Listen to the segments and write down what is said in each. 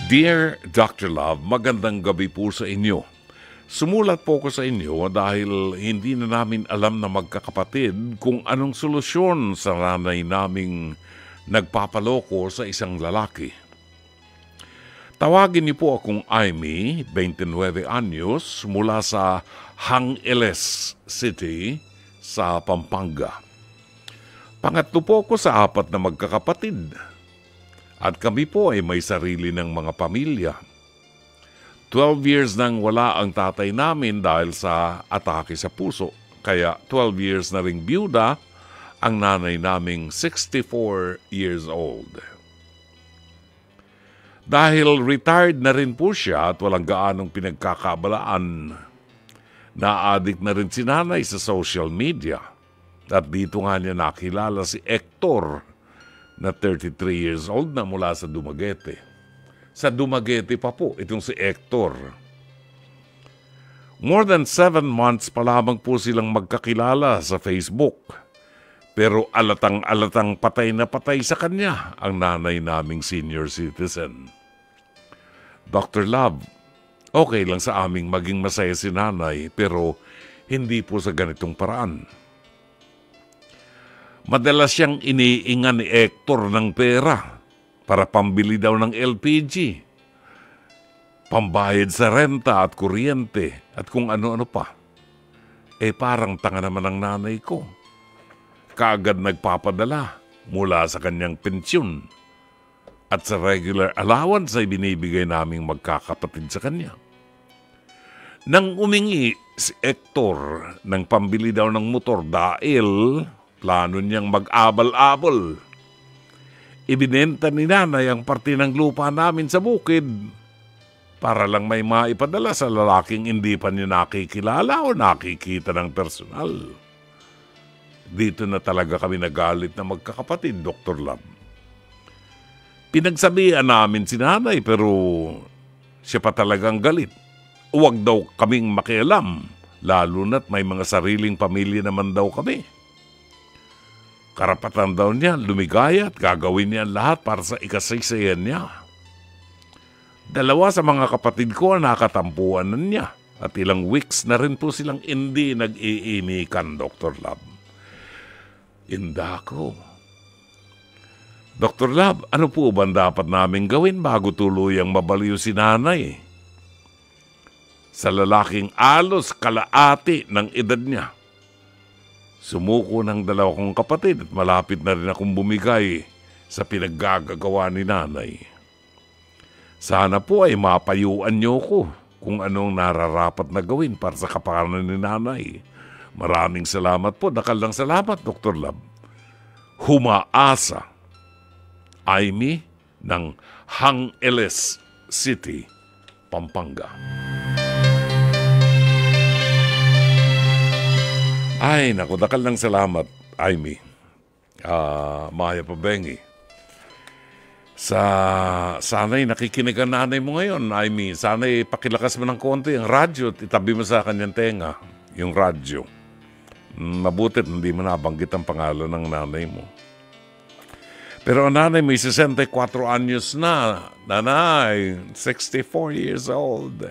Dear Dr. Love, magandang gabi po sa inyo. Sumulat po ko sa inyo dahil hindi na namin alam na magkakapatid kung anong solusyon sa nanay naming nagpapaloko sa isang lalaki. Tawagin niyo po akong Amy, 29 anyos, mula sa Hangeles City sa Pampanga. Pangatlo po ako sa 4 na magkakapatid. At kami po ay may sarili ng mga pamilya. 12 years nang wala ang tatay namin dahil sa atake sa puso. Kaya 12 years na ring byuda ang nanay naming 64 years old. Dahil retired na rin po siya at walang gaanong pinagkakabalaan, na-addict na rin si nanay sa social media. At dito nga niya nakilala si Hector, na 33 years old na mula sa Dumaguete. Sa Dumaguete pa po, itong si Hector. More than 7 months pa lamang po silang magkakilala sa Facebook. Pero alatang-alatang patay na patay sa kanya ang nanay naming senior citizen. Dr. Love, okay lang sa aming maging masaya si nanay pero hindi po sa ganitong paraan. Madalas siyang iniingan ni Hector ng pera para pambili daw ng LPG, pambayad sa renta at kuryente at kung ano-ano pa. Parang tanga naman ang nanay ko. Kaagad nagpapadala mula sa kanyang pensyon at sa regular allowance ay binibigay naming magkakapatid sa kanya. Nang umingi si Hector ng pambili daw ng motor dahil plano niyang mag-abal-abal. Ibinenta ni nanay ang parte ng lupa namin sa bukid para lang may maipadala sa lalaking hindi pa niya nakikilala o nakikita ng personal. Dito na talaga kami nagalit na magkakapatid, Dr. Love. Pinagsabihan namin si nanay pero siya pa talagang galit. Huwag daw kaming makialam, lalo na't may mga sariling pamilya naman daw kami. Karapatan daw niya, lumigaya at gagawin niya lahat para sa ikasaysayan niya. 2 sa mga kapatid ko ang nakatampuan na niya at ilang weeks na rin po silang hindi nag-iinikan, Dr. Love. Inda ko. Dr. Love, ano po ba dapat namin gawin bago tuluyang mabaliw si nanay? Sa lalaking alos kalaati ng edad niya. Sumuko ng 2 kong kapatid at malapit na rin akong bumigay sa pinaggagawa ni nanay. Sana po ay mapayuan niyo ko kung anong nararapat na gawin para sa kapakanan ni nanay. Maraming salamat po. Dakalang salamat, Dr. Love. Humaasa. Amy ng Hangeles City, Pampanga. Ay, naku, dakal ng salamat, Amy. Maya Pabengi. Sana'y nakikinig ang nanay mo ngayon, Amy. Sana'y pakilakas mo ng konti ang radyo at itabi mo sa kanyang tenga, yung radyo. Mabutit, hindi mo nabanggit ang pangalan ng nanay mo. Pero ang nanay may 64 anyos na. Nanay, 64 years old.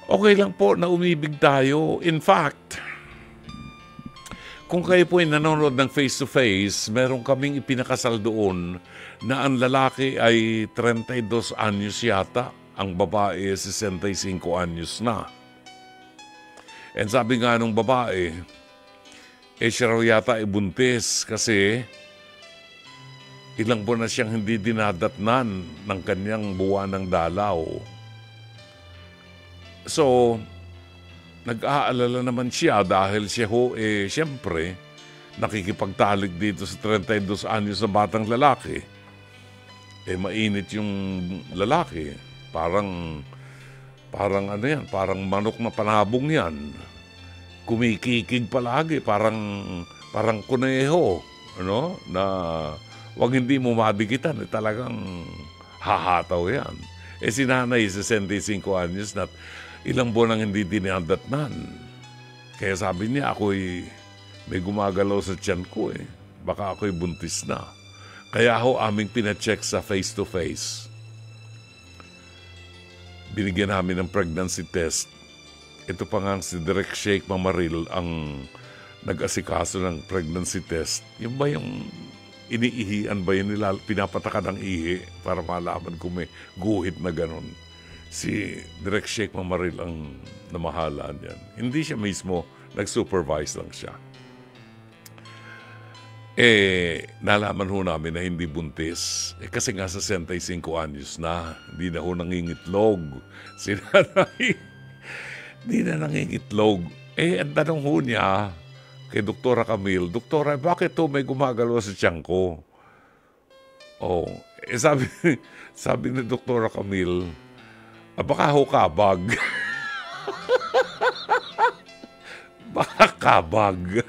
Okay lang po na umibig tayo. In fact, kung kayo po ay nanonood ng face-to-face, meron kaming ipinakasal doon na ang lalaki ay 32 anyos yata, ang babae 65 anyos na. And sabi nga nung babae, siya raw yata ay buntis kasi ilang buwan na siyang hindi dinadatnan ng kanyang buwan ng dalaw. So, nag-aalala naman siya dahil siya siyempre, nakikipagtalik dito sa 32 anyos na batang lalaki. Mainit yung lalaki. Parang ano yan, parang manok na panabong yan. Kumikikig palagi, parang kuneho, ano? Na wag hindi mo madikitan, talagang hahataw yan. Si nanay, 65 anyos na ilang buwan ang hindi dinadatnan. Kaya sabi niya, ako'y may gumagalaw sa tiyan ko. Baka ako'y buntis na. Kaya ho aming pinacheck sa face-to-face. Binigyan namin ng pregnancy test. Ito pa nga si Direk Sheikh Mamaril ang nag-asikaso ng pregnancy test. Yung ba yung iniihian ba yun nila, pinapataka ng ihi para malaman kung may guhit na ganon. Si Direk Sheikh Mamaril ang namahalaan yan. Hindi siya mismo, nag-supervise lang siya. Nalaman ho namin na hindi buntis. Kasi nga sa 65 anyos na, hindi na ho nangingitlog. Si nanay, hindi na nangingitlog. Ang tanong ho niya kay Doktora Camille, Doktora, bakit to may gumagalaw sa tiyan ko? Sabi ni Doktora Camille, baka ho kabag. Baka kabag.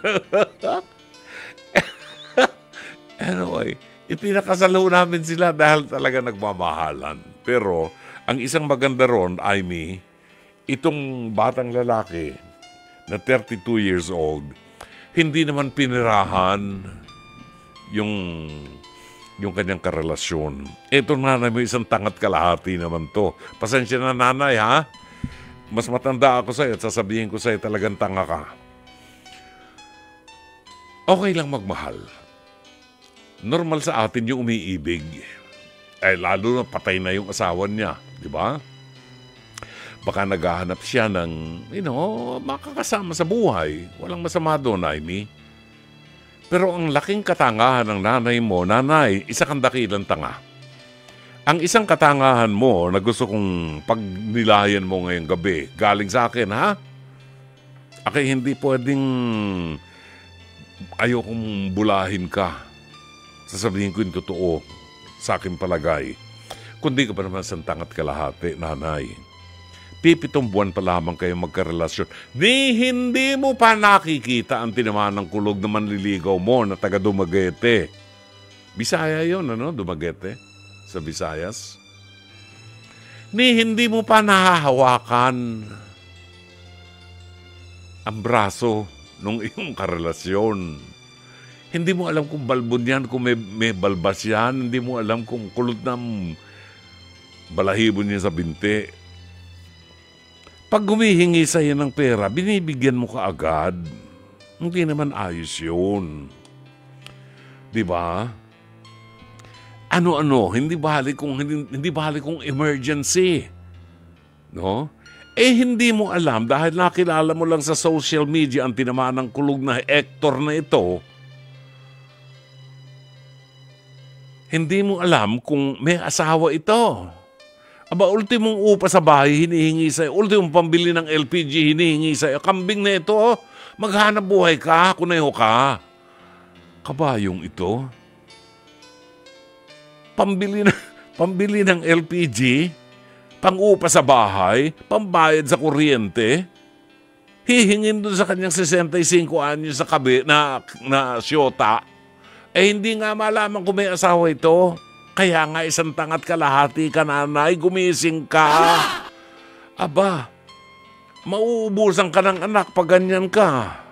Anyway, ipinakasalo namin sila dahil talaga nagmamahalan. Pero, ang isang maganda ron, Amy, itong batang lalaki na 32 years old, hindi naman pinirahan yung kanyang karelasyon. Ito nanay mo, isang tangat kalahati naman to. Pasensya na nanay, ha? Mas matanda ako sa'yo at sasabihin ko sa'yo talagang tanga ka. Okay lang magmahal. Normal sa atin yung umiibig. Lalo na patay na yung asawa niya. Di ba? Baka naghahanap siya ng, makakasama sa buhay. Walang masama doon, Amy. Pero ang laking katangahan ng nanay mo, nanay, isa kang dakilang tanga. Ang isang katangahan mo na gusto kong pagnilayan mo ngayong gabi, galing sa akin, ha? Aki, hindi pwedeng ayokong bulahin ka. Sasabihin ko yung totoo sa aking palagay. Kundi ka pa naman santangat kalahati, nanay. 7 buwan pa lamang kayo magkarelasyon. Hindi mo pa nakikita ang tinamaan ng kulog na manliligaw mo na taga Dumaguete. Bisaya yun, Dumaguete? Sa Visayas. Hindi mo pa nahahawakan ang braso nung iyong karelasyon. Hindi mo alam kung balbon yan, kung may balbas yan. Hindi mo alam kung kulot ng balahibo niya sa binti. Pag humihingi sa'yo ng pera, binibigyan mo ka agad. Hindi naman ayos yun. Diba? Ano-ano, hindi balik kung emergency. No? Hindi mo alam dahil nakilala mo lang sa social media ang tinamaan ng kulog na Hector na ito. Hindi mo alam kung may asawa ito. Aba, ultimong upa sa bahay, hinihingi sa'yo. Ultimong pambili ng LPG, hinihingi sa'yo. Kambing na ito, maghanap buhay ka, kuneho ka. Kabayong ito. Pambili ng LPG, pang-upa sa bahay, pambayad sa kuryente, hihingin doon sa kanyang 65 anyos sa kabi na syota. Hindi nga malaman kung may asawa ito. Kaya nga isang tangat kalahati ka, nanay, gumising ka. Aba, mauubusan ka ng anak pag ganyan ka.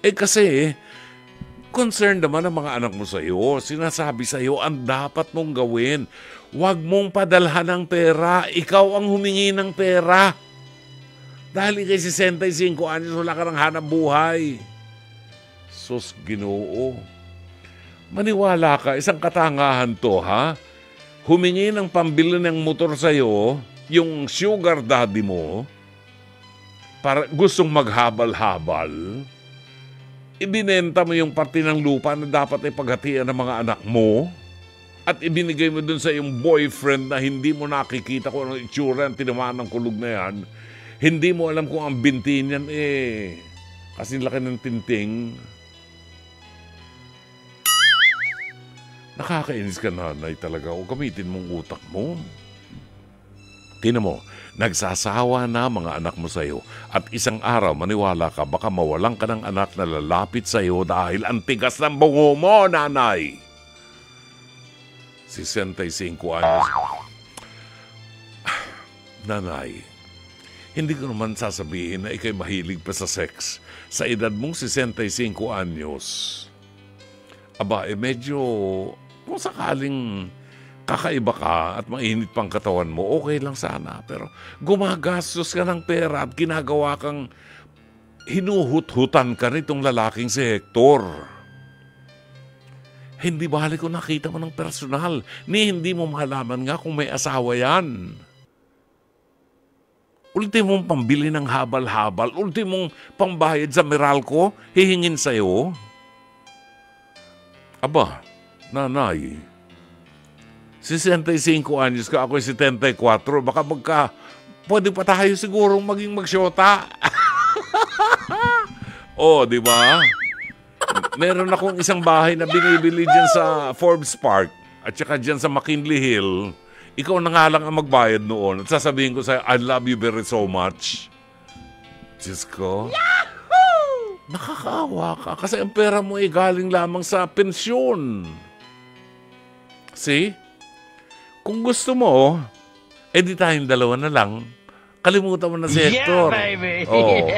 Kasi, concerned naman ang mga anak mo sa iyo. Sinasabi sa iyo ang dapat mong gawin. Huwag mong padalhan ng pera. Ikaw ang humingi ng pera. Dahil ikay 65 anyos, wala ka ng hanap buhay. Sus, Ginoo. Maniwala ka, isang katangahan to, ha? Humingi ng pambili ng motor sa'yo, yung sugar daddy mo, para gustong maghabal-habal, ibinenta mo yung parte ng lupa na dapat ay paghatian ng mga anak mo, at ibinigay mo dun sa yung boyfriend na hindi mo nakikita kung anong itsura ang tinamaan ng kulog na yan. Hindi mo alam kung ang binti niyan kasi laki ng tinting. Nakakainis ka, nanay, talaga. O gamitin mong utak mo. Tingnan mo, nagsasawa na mga anak mo sa'yo. At isang araw, maniwala ka, baka mawalan ka ng anak na lalapit sa'yo dahil ang tigas ng bungo mo, nanay. 65 anyos. Nanay, hindi ko naman sasabihin na ikay mahilig pa sa sex. Sa edad mong 65 anyos, aba, medyo Kung sakaling kakaiba ka at mainit pang katawan mo, okay lang sana. Pero gumagastos ka ng pera at ginagawa kang hinuhut-hutan ka nitong lalaking si Hector. Hindi balik ko nakita mo ng personal, ni hindi mo malaman nga kung may asawa yan. Ultimong pambili ng habal-habal, ultimong pambayad sa Meralco, hihingin sa'yo. Aba, nanay, 65 anyos ka, ako'y 74, baka pwede pa tayo sigurong maging magsyota. Oh, di ba? Meron akong isang bahay na binibili dyan sa Forbes Park at saka dyan sa McKinley Hill. Ikaw na nga lang ang magbayad noon at sasabihin ko sa'yo, I love you very so much. Diyos ko. Yahoo! Nakakaawa ka kasi ang pera mo ay galing lamang sa pensyon. See? Kung gusto mo, edi tayong dalawa na lang. Kalimutan mo na si Hector. Yeah, baby! Oh.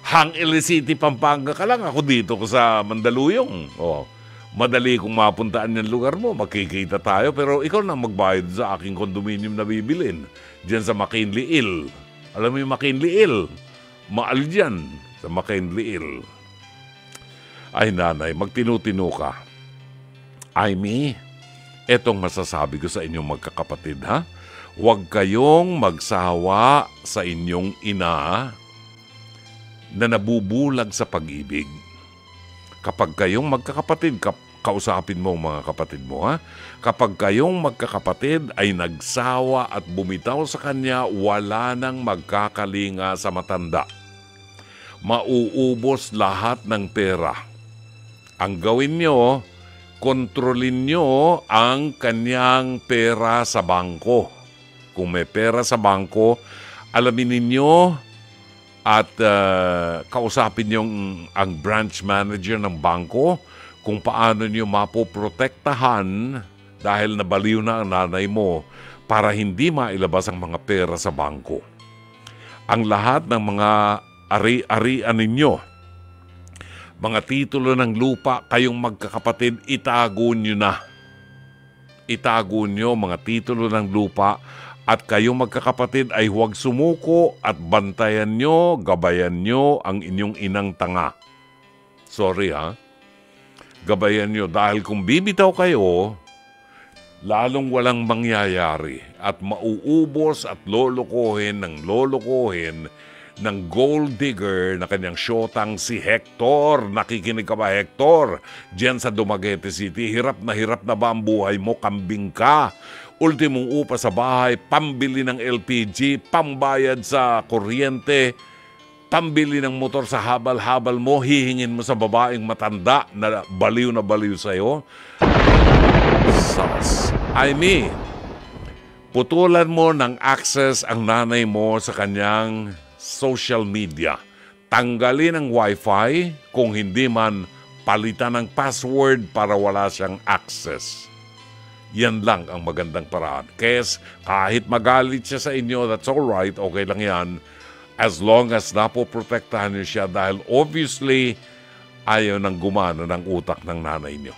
Hang City, Pampanga ka lang. Ako dito ko sa Mandaluyong. Oh. Madali kung mapuntaan yung lugar mo, makikita tayo. Pero ikaw na magbayad sa aking condominium na bibilin. Diyan sa McKinley Hill. Alam mo yung McKinley Hill? Maal dyan sa McKinley Hill. Ay nanay, magtinutino ka. Amy, etong masasabi ko sa inyong magkakapatid, ha? Huwag kayong magsawa sa inyong ina na nabubulag sa pag-ibig. Kapag kayong magkakapatid, kausapin mo mga kapatid mo, ha? Kapag kayong magkakapatid ay nagsawa at bumitaw sa kanya, wala nang magkakalinga sa matanda. Mauubos lahat ng pera. Ang gawin nyo, kontrolin nyo ang kanyang pera sa bangko. Kung may pera sa bangko, alamin ninyo at kausapin nyo ang branch manager ng bangko kung paano nyo mapoprotektahan dahil nabaliw na ang nanay mo para hindi mailabas ang mga pera sa bangko. Ang lahat ng mga ari-arian ninyo, mga titulo ng lupa, kayong magkakapatid, itago nyo na. Itago nyo mga titulo ng lupa at kayong magkakapatid ay huwag sumuko at bantayan nyo, gabayan nyo ang inyong inang tanga. Sorry ha. Gabayan nyo dahil kung bibitaw kayo, lalong walang mangyayari at mauubos at lolokohin ng gold digger na kanyang syotang si Hector. Nakikinig ka ba, Hector? Diyan sa Dumaguete City, hirap na ba ang buhay mo? Kambing ka. Ultimong upa sa bahay, pambili ng LPG, pambayad sa kuryente, pambili ng motor sa habal-habal mo, hihingin mo sa babaeng matanda na baliw sa'yo. Sus. I mean, putulan mo ng access ang nanay mo sa kanyang social media. Tanggalin ang wifi, kung hindi man palitan ng password para wala siyang access. Yan lang ang magandang paraan. Kes, kahit magalit siya sa inyo, that's alright, okay lang yan. As long as napoprotektahan niyo siya dahil obviously ayaw nang gumana ng utak ng nanay niyo.